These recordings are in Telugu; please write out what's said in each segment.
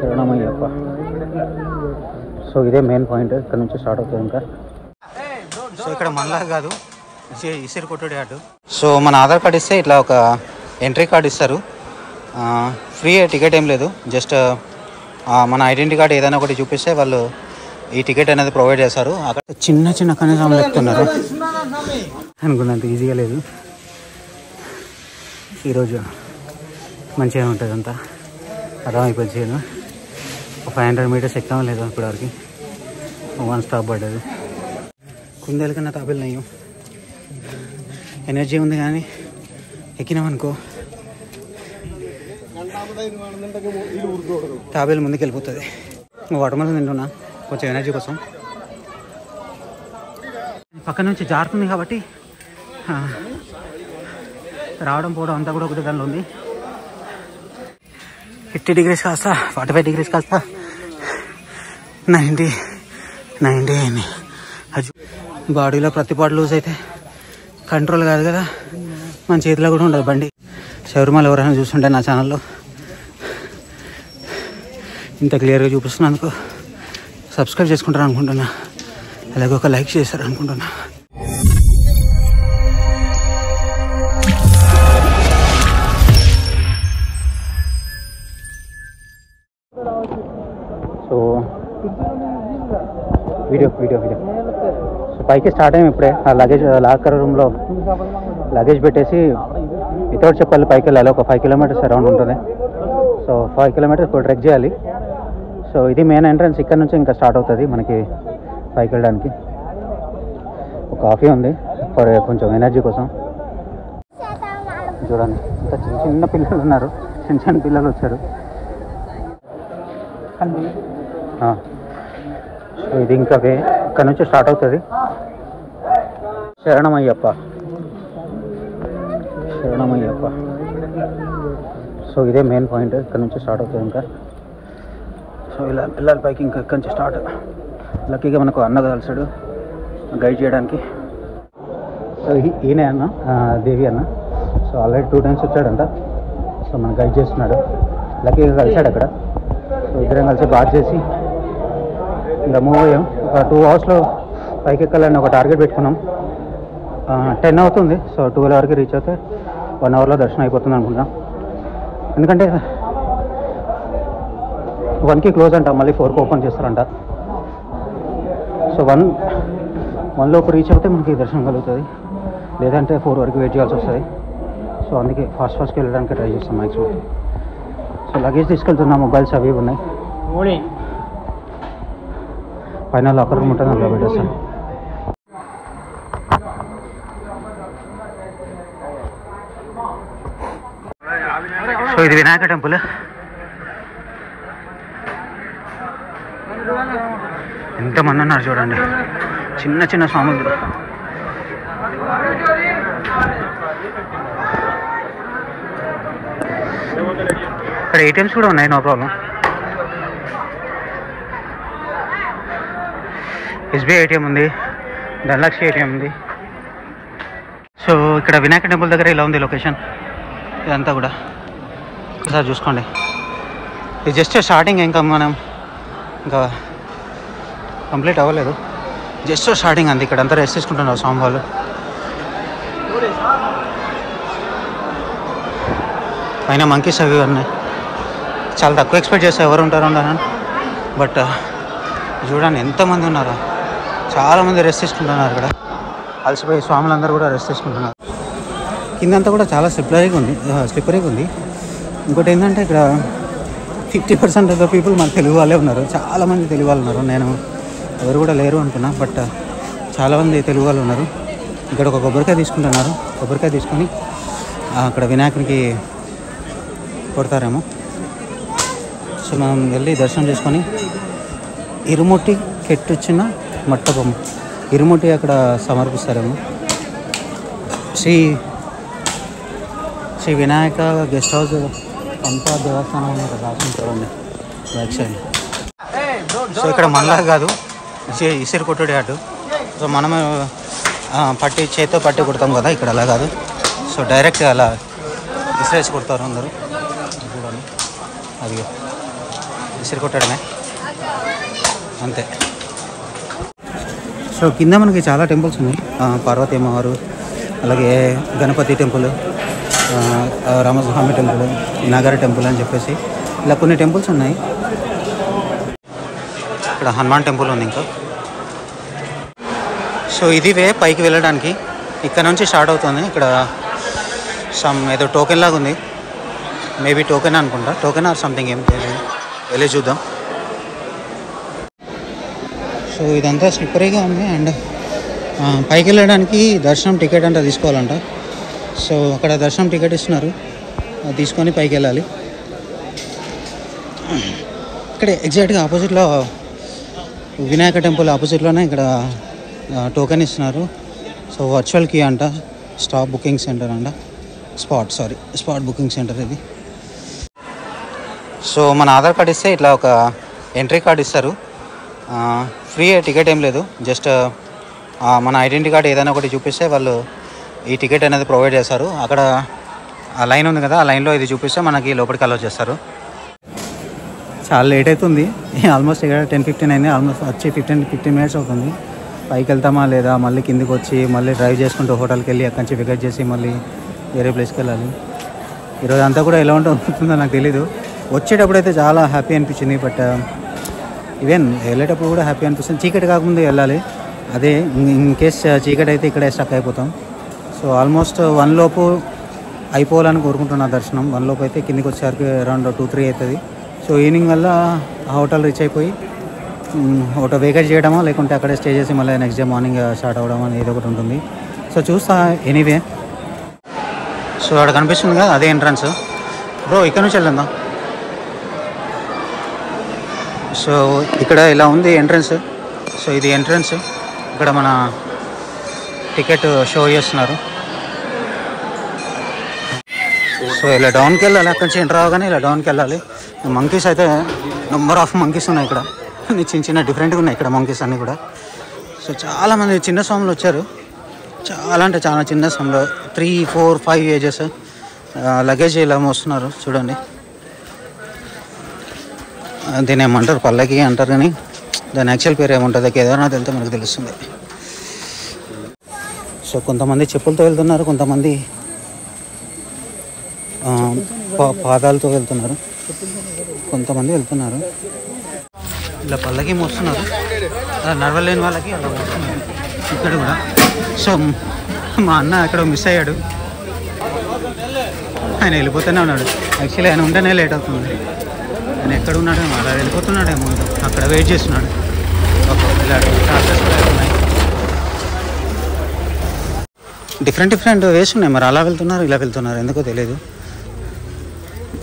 శరణమయ్యప్ప. సో ఇదే మెయిన్ పాయింట్, ఇక్కడ నుంచి స్టార్ట్ అవుతుంది ఇంకా. సో ఇక్కడ మనలా కాదు, ఇసిరి కొట్టుడే అటు. సో మన ఆధార్ కార్డు ఇస్తే ఇట్లా ఒక ఎంట్రీ కార్డు ఇస్తారు. ఫ్రీ టికెట్ ఏం లేదు, జస్ట్ మన ఐడెంటిటీ కార్డు ఏదైనా ఒకటి చూపిస్తే వాళ్ళు ఈ టికెట్ అనేది ప్రొవైడ్ చేస్తారు. అక్కడ చిన్న చిన్న కనీసం ఎక్కుతున్నారు అనుకున్నంత ఈజీగా లేదు. ఈరోజు మంచిగా ఉంటుంది అంతా, అర్థమైపోయింది. చేయను 500 meters ఎక్కాం లేదు ఇప్పటివరకు. 1 stop పడ్డది. కుందేలు కన్నా తాబేలు నయ్యం. ఎనర్జీ ఉంది కానీ ఎక్కినామనుకో తాబేలు ముందుకు వెళ్ళిపోతుంది. వాటర్మెలన్ తింటున్నా కొంచెం ఎనర్జీ కోసం. పక్క నుంచి జారుతుంది కాబట్టి రావడం పోవడం అంతా కూడా ఒకటి దానిలో ఉంది. 50 degrees కాస్త 45 degrees కాస్త 90 అయింది. అది బాడీలో ప్రతి పాటు లూజ్ అయితే కంట్రోల్ కాదు కదా, మన చేతిలో కూడా ఉండదు బండి. శబరిమల ఎవరైనా చూస్తుంటే నా ఛానల్లో ఇంత క్లియర్గా చూపిస్తున్నందుకు సబ్స్క్రైబ్ చేసుకుంటారు అనుకుంటున్నా, అలాగే ఒక లైక్ చేస్తారు అనుకుంటున్నా. సో వీడియో సో పైకి స్టార్ట్ అయ్యాం ఇప్పుడే. ఆ లగేజ్ లాకర్ రూమ్లో లగేజ్ పెట్టేసి వితౌట్ చెప్పాలి పైకి వెళ్ళాలి. ఒక 5 kilometers అరౌండ్ ఉంటుంది. సో 5 kilometers ఇప్పుడు ట్రెక్ చేయాలి. సో ఇది మెయిన్ ఎంట్రన్స్, ఇక్కడ నుంచి ఇంకా స్టార్ట్ అవుతుంది మనకి పైకి వెళ్ళడానికి. ఒక కాఫీ ఉంది ఫర్ కొంచెం ఎనర్జీ కోసం. చూడండి ఇంకా చిన్న పిల్లలు ఉన్నారు, చిన్న పిల్లలు వచ్చారు. సో ఇది ఇంకా వే, ఇక్కడ నుంచి స్టార్ట్ అవుతుంది. శరణమయ్యప్ప. సో ఇదే మెయిన్ పాయింట్, ఇక్కడ నుంచి స్టార్ట్ అవుతుంది ఇంకా. సో ఇలా పిల్లల పైకి ఇంకా ఇక్కడి నుంచి స్టార్ట్. లక్కీగా మనకు అన్న కలిసాడు గైడ్ చేయడానికి. సో ఈయనే అన్న, దేవి అన్న. సో ఆల్రెడీ 2 times వచ్చాడంట. సో మనకు గైడ్ చేస్తున్నాడు. లక్కీగా కలిసాడు అక్కడ. సో ఇద్దరం కలిసి బాత్ చేసి ఇంకా మూవ్ అయ్యాం. ఒక 2 hours పైకి ఎక్కాలని ఒక టార్గెట్ పెట్టుకున్నాం. 10 అవుతుంది. సో 12 వరకు రీచ్ అవుతే 1 hourలో దర్శనం అయిపోతుంది అనుకుంటాం. ఎందుకంటే 1కి క్లోజ్ అంట, మళ్ళీ 4కి ఓపెన్ చేస్తారంట. సో 1 లోపు రీచ్ అవుతే మనకి దర్శనం కలుగుతుంది, లేదంటే 4 వరకు వెయిట్ చేయాల్సి వస్తుంది. సో అందుకే ఫాస్ట్గా వెళ్ళడానికి ట్రై చేస్తాం మ్యాక్సిమం. సో లగేజ్ తీసుకెళ్తున్నా, మొబైల్స్ అవి ఉన్నాయి. పైన లాకర్ రూమ్ ఉంటుంది, అందులో పెట్టేస్తాను. సో ఇది వినాయక టెంపుల్. ఎంతమంది ఉన్నారు చూడండి, చిన్న స్వాములు. ఇక్కడ ATMs కూడా ఉన్నాయి, నో ప్రాబ్లం. SBI ATM ఉంది, ధనలక్ష్మి ATM ఉంది. సో ఇక్కడ వినాయక టెంపుల్ దగ్గర ఇలా ఉంది లొకేషన్. ఇదంతా కూడా ఒకసారి చూసుకోండి. ఇది జస్ట్ స్టార్టింగ్, ఇంకా మనం ఇంకా కంప్లీట్ అవ్వలేదు, జస్ట్ స్టార్టింగ్ అంది. ఇక్కడ అంతా రెస్ట్ తీసుకుంటున్నారు స్వామి వాళ్ళు. పైన మంకీస్ అవి ఉన్నాయి. చాలా తక్కువ ఎక్స్పెక్ట్ చేస్తే ఎవరు ఉంటారు ఉండను, బట్ చూడండి ఎంతమంది ఉన్నారో. చాలామంది రెస్ట్ తీసుకుంటున్నారు ఇక్కడ. అలసిపోయి స్వాములందరూ కూడా రెస్ట్ తీసుకుంటున్నారు. కిందంతా కూడా చాలా స్లిప్పరీగా ఉంది. ఇంకోటి ఏంటంటే ఇక్కడ 50% ఆఫ్ ద పీపుల్ మన తెలుగు వాళ్ళే ఉన్నారు. చాలామంది తెలుగు వాళ్ళు ఉన్నారు. నేను ఎవరు కూడా లేరు అనుకున్నా, బట్ చాలామంది తెలుగు వాళ్ళు ఉన్నారు. ఇక్కడ ఒక కొబ్బరికాయ తీసుకుంటున్నారు. కొబ్బరికాయ తీసుకొని అక్కడ వినాయకునికి కొడతారేమో. సో మనం వెళ్ళి దర్శనం చేసుకొని ఇరుముట్టి కెట్టొచ్చిన మట్టపం ఇరుముట్టి అక్కడ సమర్పిస్తారేమో. శ్రీ వినాయక గెస్ట్ హౌస్ పంపా దేవస్థానం అనేది రాసి చూడండి బ్యాక్ సైడ్. సో ఇక్కడ మనలా కాదు, ఇసిరి కొట్టుడే అటు. సో మనమే చేతితో పట్టి కొడతాం కదా, ఇక్కడ అలా కాదు. సో డైరెక్ట్ అలా ఇసిరేసి కొడతారు అందరూ. చూడండి అది విసిరి కొట్టడమే అంతే. సో కింద మనకి చాలా టెంపుల్స్ ఉన్నాయి. పార్వతీ అమ్మవారు, అలాగే Ganapati temple, Ramaswamy temple, Vinayagar temple అని చెప్పేసి ఇలా కొన్ని టెంపుల్స్ ఉన్నాయి. ఇక్కడ హనుమాన్ టెంపుల్ ఉంది ఇంకా. సో ఇది వే పైకి వెళ్ళడానికి. ఇక్కడ నుంచి స్టార్ట్ అవుతుంది. ఇక్కడ ఏదో టోకెన్ లాగా ఉంది, మేబీ టోకెన్ అనుకుంటా, టోకెన్ ఆర్ సంథింగ్, ఏం తెలియదు, వెళ్ళి చూద్దాం. సో ఇదంతా స్లిప్పరీగా ఉంది. అండ్ పైకి వెళ్ళడానికి దర్శనం టికెట్ అంతా తీసుకోవాలంట. సో అక్కడ దర్శనం టికెట్ ఇస్తున్నారు, అది తీసుకొని పైకి వెళ్ళాలి. ఇక్కడ ఎగ్జాక్ట్గా ఆపోజిట్లో వినాయక టెంపుల్ ఆపోజిట్లోనే ఇక్కడ టోకెన్ ఇస్తున్నారు. సో వర్చువల్ కీ అంట, స్టాప్ బుకింగ్ సెంటర్ అంట, స్పాట్ బుకింగ్ సెంటర్ ఇది. సో మన ఆధార్ కార్డ్ ఇస్తే ఇట్లా ఒక ఎంట్రీ కార్డ్ ఇస్తారు. ఫ్రీ టికెట్ ఏం లేదు, జస్ట్ మన ఐడెంటిటీ కార్డ్ ఏదైనా ఒకటి చూపిస్తే వాళ్ళు ఈ టికెట్ అనేది ప్రొవైడ్ చేస్తారు. అక్కడ ఆ లైన్ ఉంది కదా, ఆ లైన్లో ఇది చూపిస్తే మనకి లోపలికి అలౌ చేస్తారు. చాలా లేట్ అవుతుంది, ఆల్మోస్ట్ ఇక్కడ 10:15 అయింది. ఆల్మోస్ట్ వచ్చి 15 minutes అవుతుంది. పైకి వెళ్తామా లేదా, మళ్ళీ కిందికి వచ్చి మళ్ళీ డ్రైవ్ చేసుకుంటూ హోటల్కి వెళ్ళి అక్కడి నుంచి వికెట్ చేసి మళ్ళీ వేరే ప్లేస్కి వెళ్ళాలి. ఈరోజు అంతా కూడా ఎలా ఉంటుందో నాకు తెలీదు. వచ్చేటప్పుడు అయితే చాలా హ్యాపీ అనిపించింది, బట్ ఈవెన్ వెళ్ళేటప్పుడు కూడా హ్యాపీ అనిపిస్తుంది. చీకటి కాకముందు వెళ్ళాలి, అదే ఇన్ కేస్ చీకటి అయితే ఇక్కడే స్టక్ అయిపోతాం. సో ఆల్మోస్ట్ 1 లోపు అయిపోవాలని కోరుకుంటున్నా దర్శనం. 1 లోపు అయితే కిందికి వచ్చేసరికి అరౌండ్ 2-3 అవుతుంది. సో ఈవినింగ్ వల్ల ఆ హోటల్ రీచ్ అయిపోయి ఒకటి వేకేట్ చేయడమా, లేకుంటే అక్కడే స్టే చేసి మళ్ళీ నెక్స్ట్ డే మార్నింగ్ స్టార్ట్ అవ్వడం అని ఏదో ఒకటి ఉంటుంది. సో చూస్తా ఎనీవే. సో అక్కడ కనిపిస్తుంది కదా, అదే ఎంట్రన్స్. బ్రో ఇక్కడ నుంచి వెళ్దాం. సో ఇక్కడ ఇలా ఉంది ఎంట్రన్స్. సో ఇది ఎంట్రన్స్. ఇక్కడ మన టికెట్ షో చేస్తున్నారు. సో ఇలా డౌన్కి వెళ్ళాలి, అక్కడి నుంచి ఎంటర్ అవ్వగానే ఇలా డౌన్కి వెళ్ళాలి. మంకీస్ అయితే నెంబర్ ఆఫ్ మంకీస్ ఉన్నాయి ఇక్కడ, చిన్న డిఫరెంట్గా ఉన్నాయి ఇక్కడ మంకీస్ అన్నీ కూడా. సో చాలామంది చిన్న స్వాములు వచ్చారు, చాలా అంటే చాలా చిన్న స్వాములు, 3, 4, 5 ఏజెస్. లగేజ్ ఇలా మోస్తున్నారు చూడండి. దీని ఏమంటారు, పల్లకి అంటారు, కానీ దాని యాక్చువల్ పేరు ఏముంటుంది కేదార్నాథ్ వెళ్తే మనకు తెలుస్తుంది. సో కొంతమంది చెప్పులతో వెళ్తున్నారు, కొంతమంది పాదాలతో వెళ్తున్నారు, కొంతమంది వెళ్తున్నారు. ఇలా పల్లకి మోస్తున్నారు, అలా నడవలేని వాళ్ళకి అలా మోస్తున్నారు ఇక్కడ కూడా. సో మా అన్న ఎక్కడ మిస్ అయ్యాడు, ఆయన వెళ్ళిపోతూనే ఉన్నాడు. యాక్చువల్లీ ఆయన ఉంటేనే లేట్ అవుతుంది. ఆయన ఎక్కడ ఉన్నాడేమో, అలా వెళ్ళిపోతున్నాడేమో, అక్కడ వెయిట్ చేస్తున్నాడు. ఇలా చార్జెస్ కూడా ఉన్నాయి, డిఫరెంట్ వేస్ ఉన్నాయి. మరి అలా వెళ్తున్నారు, ఇలా వెళ్తున్నారు, ఎందుకో తెలియదు.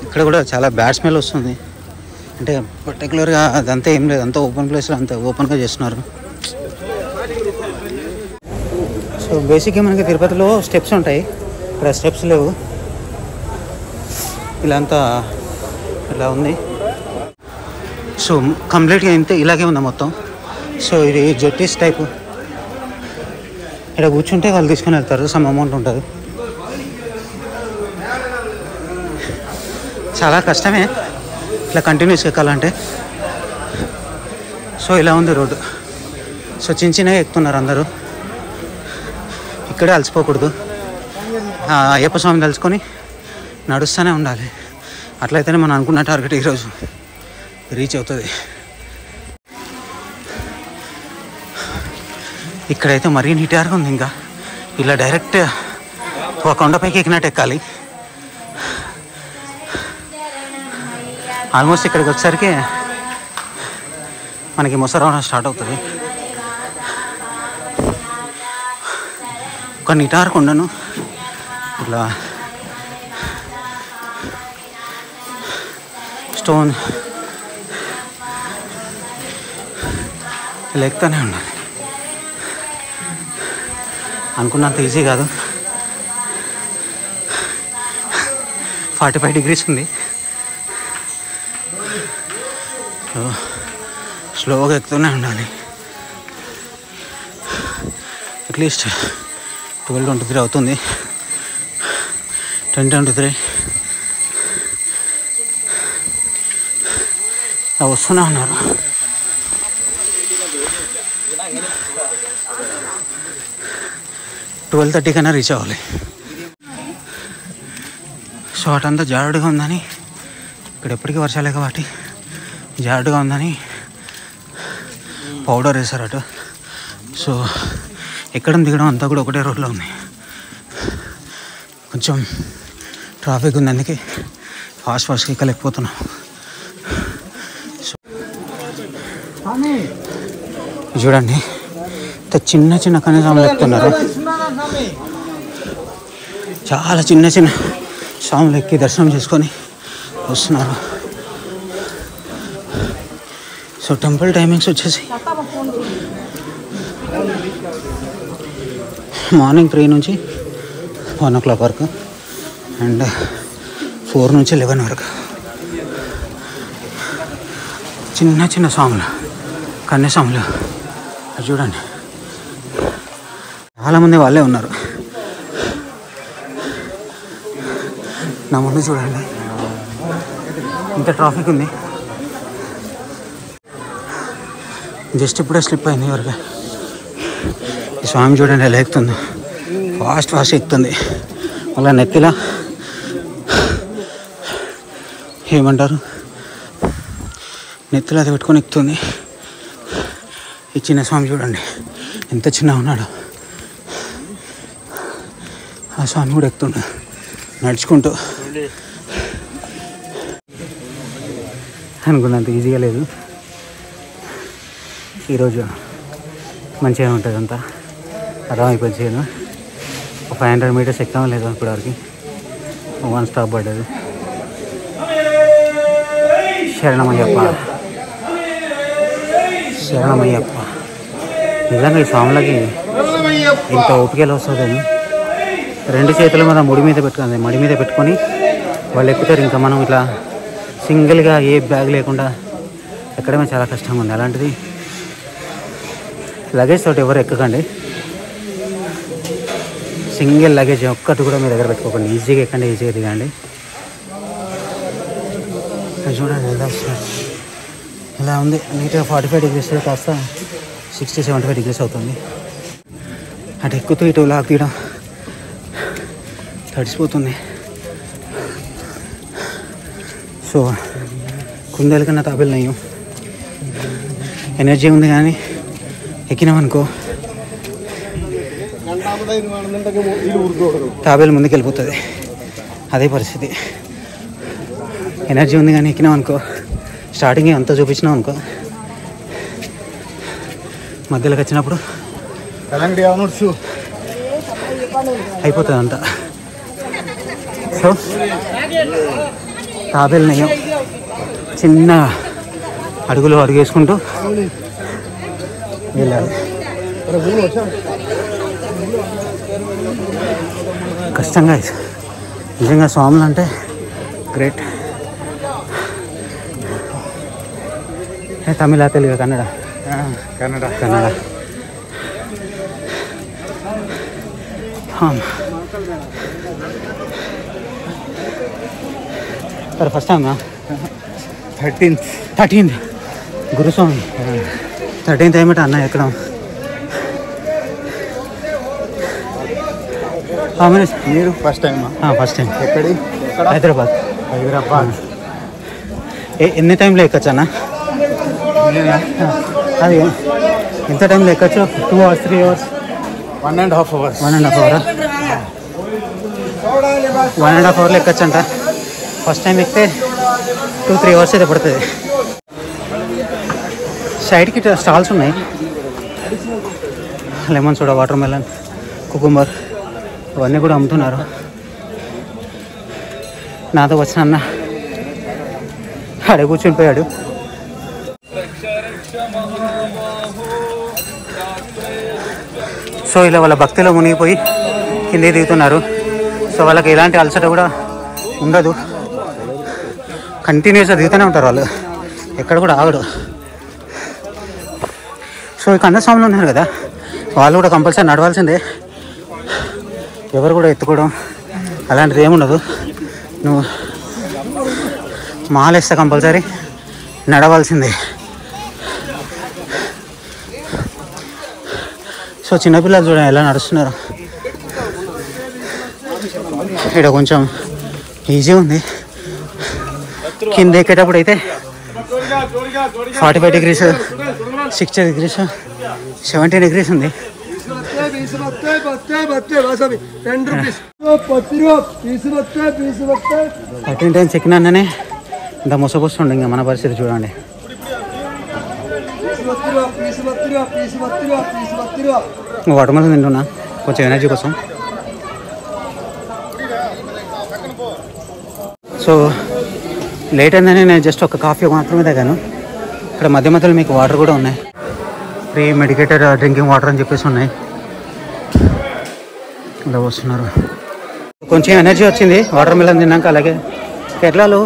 ఇక్కడ కూడా చాలా బ్యాడ్ స్మెల్ వస్తుంది. అంటే పర్టికులర్గా అదంతా ఏం లేదు, అంతా ఓపెన్ ప్లేస్లో అంతా ఓపెన్గా చేస్తున్నారు. సో బేసిక్గా మనకి తిరుపతిలో స్టెప్స్ ఉంటాయి, ఇక్కడ స్టెప్స్ లేవు. ఇలా అంతా ఇలా ఉంది. సో కంప్లీట్గా ఇంతే ఇలాగే ఉంది మొత్తం. సో ఇది జెట్టీస్ టైపు. ఇక్కడ కూర్చుంటే వాళ్ళు తీసుకొని వెళ్తారు, సమ్ అమౌంట్ ఉంటుంది. చాలా కష్టమే ఇట్లా కంటిన్యూస్ ఎక్కాలంటే. సో ఇలా ఉంది రోడ్డు. సో చిన్నగా ఎక్కుతున్నారు అందరూ. ఇక్కడే అలసిపోకూడదు, అయ్యప్ప స్వామిని తలుచుకొని నడుస్తూనే ఉండాలి. అట్లయితేనే మనం అనుకున్న టార్గెట్ ఈరోజు రీచ్ అవుతుంది. ఇక్కడైతే మరీ నీట్గా ఉంది. ఇంకా ఇలా డైరెక్ట్ ఒక కొండపైకి ఎక్కినట్టు ఎక్కాలి. ఆల్మోస్ట్ ఇక్కడికి వచ్చేసరికి మనకి ముసరావడం స్టార్ట్ అవుతుంది. ఒక నిటారు కొండను ఇట్లా స్టోన్ ఇలా ఎక్కుతూనే ఉండాలి. అనుకున్నంత ఈజీ కాదు. 45 degrees ఉంది. స్లోగా ఎక్కుతూనే ఉండాలి. అట్లీస్ట్ 12:23 అవుతుంది. 10:23. వస్తూనే ఉన్నారు. 12:30 కన్నా రీచ్ అవ్వాలి. సో అటంతా జారుడుగా ఉందని, ఇక్కడ ఎప్పటికీ వర్షాలే కాబట్టి జారుడుగా ఉందని పౌడర్ వేశారు అటు. సో ఎక్కడం దిగడం అంతా కూడా ఒకటే రోడ్లో ఉంది. కొంచెం ట్రాఫిక్ ఉంది, అందుకే ఫాస్ట్గా ఎక్కలేకపోతున్నాం. సో చూడండి, చిన్న చిన్న కనీసాములు ఎక్కుతున్నారు. చాలా చిన్న చిన్న స్వాములు ఎక్కి దర్శనం చేసుకొని వస్తున్నారు. సో టెంపుల్ టైమింగ్స్ వచ్చేసి మార్నింగ్ 3 నుంచి 1 o'clock వరకు అండ్ 4 నుంచి 11 వరకు. చిన్న చిన్న స్వాములు, కన్యాస్వాములు చూడండి, చాలామంది వాళ్ళే ఉన్నారు. నా ముందు చూడండి ఇంత ట్రాఫిక్ ఉంది. జస్ట్ ఇప్పుడే స్లిప్ అయింది ఎవరికి. ఈ స్వామి చూడండి ఎలా ఎక్కుతుందో, ఫాస్ట్ ఎక్కుతుంది. అలా నెత్తిలా ఏమంటారు, నెత్తిలా అది పెట్టుకొని ఎక్కుతుంది. ఈ చిన్న స్వామి చూడండి ఎంత చిన్న ఉన్నాడు. ఆ స్వామి కూడా ఎక్కుతుండు నడుచుకుంటూ. అనుకున్నంత ఈజీగా లేదు. ఈరోజు మంచిగా ఉంటుంది అంతా, అర్థమైపోయింది చేయను. 500 meters ఎక్కామో లేదు ఇప్పటివరకు. 1 stop పడ్డది. శరణమయ్యప్ప, శరణమయ్యప్ప. నిజంగా ఈ స్వాములకి ఇంత ఓపికలు వస్తుందని 2 చేతుల మీద మడి మీద పెట్టుకొని వాళ్ళు ఎక్కుతారు. ఇంకా మనం ఇట్లా సింగిల్గా ఏ బ్యాగ్ లేకుండా ఎక్కడమే చాలా కష్టంగా ఉంది. అలాంటిది లగేజ్ తోటి ఎవరు ఎక్కకండి. సింగిల్ లగేజ్ ఒక్కటి కూడా మీ దగ్గర పెట్టుకోకండి. ఈజీగా ఎక్కండి, ఈజీగా దిగండి. చూడండి ఎలా వస్తుంది, ఇలా ఉంది. నీట్గా 45 degrees కాస్త 60-75 degrees అవుతుంది. అటు ఎక్కుతూ ఇటు లాక్ తీయడం తడిసిపోతుంది. సో కుందేల కన్నా తాబేలు నయ్యం. ఎనర్జీ ఉంది కానీ ఎక్కినామనుకో తాబేలు ముందుకు వెళ్ళిపోతుంది. అదే పరిస్థితి. ఎనర్జీ ఉంది కానీ ఎక్కినామనుకో, స్టార్టింగ్ అంతా చూపించినాం అనుకో, మధ్యలోకి వచ్చినప్పుడు అయిపోతుంది అంతా. సో తాబేలు నయ్యం. చిన్న అడుగులు వేసుకుంటూ వెళ్ళాలి. కష్టంగా నిజంగా స్వాములు అంటే గ్రేట్. తమిళ, తెలుగు, కన్నడ సరే. ఫస్ట్ టైమా? 13th గురుస్వామి. 13th ఏమిటి అన్న ఎక్కడం? మీరు ఫస్ట్ టైం? First time. ఎక్కడి? హైదరాబాద్. ఎన్ని టైంలో ఎక్కచ్చు అన్న? అది ఎంత టైంలో ఎక్కచ్చు? 2 hours, 3 hours? 1.5 hours. 1.5 hour? 1.5 hourలో ఎక్కచ్చు అంట. ఫస్ట్ టైం ఎక్కితే 2-3 hours అయితే పడుతుంది. సైడ్కి స్టాల్స్ ఉన్నాయి. Lemon soda, water melon, cucumber అవన్నీ కూడా అమ్ముతున్నారు. నాతో వచ్చిన అన్న ఆడే కూర్చొని పోయాడు. సో ఇలా వాళ్ళ భక్తిలో మునిగిపోయి కిందికి దిగుతున్నారు. సో వాళ్ళకి ఎలాంటి అలసట కూడా ఉండదు. కంటిన్యూస్గా దిగుతూనే ఉంటారు వాళ్ళు, ఎక్కడ కూడా ఆగడు. సో ఈ కన్నస్వాములు ఉన్నారు కదా, వాళ్ళు కూడా కంపల్సరీ నడవాల్సిందే. ఎవరు కూడా ఎత్తుకోవడం అలాంటిది ఏముండదు. నువ్వు మాలేస్తే కంపల్సరీ నడవాల్సిందే. సో చిన్నపిల్లలు చూడండి ఎలా నడుస్తున్నారు. ఇక్కడ కొంచెం ఈజీ ఉంది. కింద ఎక్కేటప్పుడు అయితే 45 degrees, 60 degrees, 70 degrees ఉంది. 13 times ఎక్కినానే ఇంత మొసపోస్తుండే. ఇంకా మన పరిస్థితి చూడండి. వాటర్ మిలన్ తింటున్నా కొంచెం ఎనర్జీ కోసం. సో లేట్ అయిందని నేను జస్ట్ ఒక కాఫీ మాత్రమే తాగాను. ఇక్కడ మధ్య మధ్యలో మీకు వాటర్ కూడా ఉన్నాయి. ప్రీ మెడికేటెడ్ డ్రింకింగ్ వాటర్ అని చెప్పేసి ఉన్నాయి. ఇలా వస్తున్నారు. కొంచెం ఎనర్జీ వచ్చింది వాటర్ మిలన్ తిన్నాక. అలాగే కేరళలో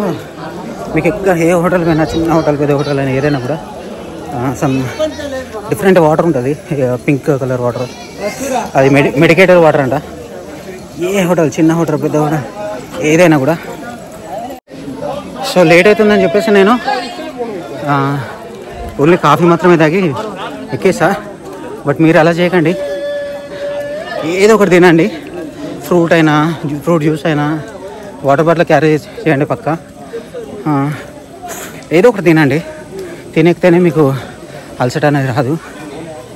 మీకు ఎక్కువ ఏ హోటల్ పోయినా, చిన్న హోటల్ పెద్ద హోటల్ అయినా ఏదైనా కూడా సమ్ డిఫరెంట్ వాటర్ ఉంటుంది. పింక్ కలర్ వాటర్, అది మెడికేటెడ్ వాటర్ అంట. ఏ హోటల్, చిన్న హోటల్ పెద్ద హోటల్ ఏదైనా కూడా. సో లేట్ అవుతుందని చెప్పేసి నేను ఓన్లీ కాఫీ మాత్రమే తాగి ఎక్కేసా. బట్ మీరు అలా చేయకండి. ఏదో ఒకటి తినండి. ఫ్రూట్ అయినా, ఫ్రూట్ జ్యూస్ అయినా, వాటర్ బాటిల్ క్యారీ చేయండి పక్క. ఏదో ఒకటి తినండి. తినెక్కితేనే మీకు అలసట అనేది రాదు.